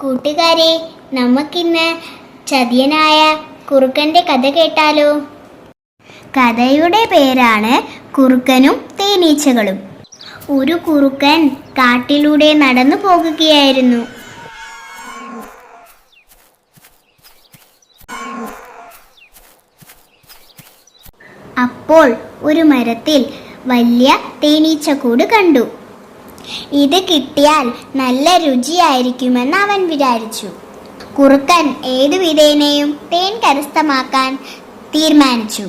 കൂട്ടുകാരെ, നമുക്കിന്ന് ചതിയനായ കുറുക്കന്റെ കഥ കേട്ടാലോ? കഥയുടെ പേരാണ് കുറുക്കനും തേനീച്ചകളും. ഒരു കുറുക്കൻ കാട്ടിലൂടെ നടന്നു പോകുകയായിരുന്നു. അപ്പോൾ ഒരു മരത്തിൽ വലിയ തേനീച്ചക്കൂട് കണ്ടു. ഇത് കിട്ടിയാൽ നല്ല രുചിയായിരിക്കുമെന്ന് അവൻ വിചാരിച്ചു. കുറുക്കൻ ഏതു വിധേനയും തേൻ കരസ്ഥമാക്കാൻ തീരുമാനിച്ചു.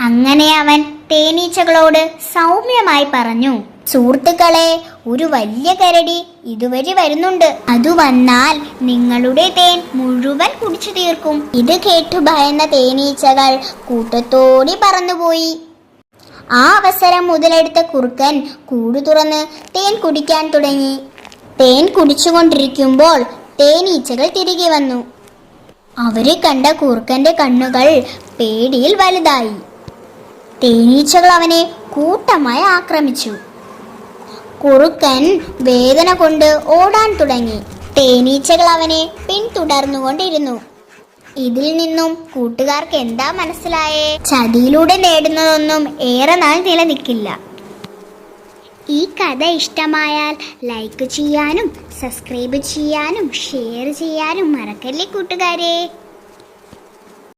അങ്ങനെ അവൻ തേനീച്ചകളോട് സൗമ്യമായി പറഞ്ഞു, സുഹൃത്തുക്കളെ, ഒരു വലിയ കരടി ഇതുവഴി വരുന്നുണ്ട്. അത് വന്നാൽ നിങ്ങളുടെ തേൻ മുഴുവൻ കുടിച്ചു തീർക്കും. ഇത് കേട്ടു ഭയന്ന തേനീച്ചകൾ കൂട്ടത്തോടെ പറന്നുപോയി. ആ അവസരം മുതലെടുത്ത കുറുക്കൻ കൂട് തുറന്ന് തേൻ കുടിക്കാൻ തുടങ്ങി. തേൻ കുടിച്ചുകൊണ്ടിരിക്കുമ്പോൾ തേനീച്ചകൾ തിരികെ വന്നു. അവരെ കണ്ട കുറുക്കന്റെ കണ്ണുകൾ പേടിയിൽ വലുതായി. തേനീച്ചകൾ അവനെ കൂട്ടമായി ആക്രമിച്ചു. കുറുക്കൻ വേദന കൊണ്ട് ഓടാൻ തുടങ്ങി. തേനീച്ചകൾ അവനെ പിന്തുടർന്നുകൊണ്ടിരുന്നു. ഇതിൽ നിന്നും കൂട്ടുകാർക്ക് എന്താ മനസ്സിലായേ? ചതിയിലൂടെ നേടുന്നതൊന്നും ഏറെ നാൾ നിലനിൽക്കില്ല. ഈ കഥ ഇഷ്ടമായാൽ ലൈക്ക് ചെയ്യാനും സബ്സ്ക്രൈബ് ചെയ്യാനും ഷെയർ ചെയ്യാനും മറക്കല്ലേ കൂട്ടുകാരെ.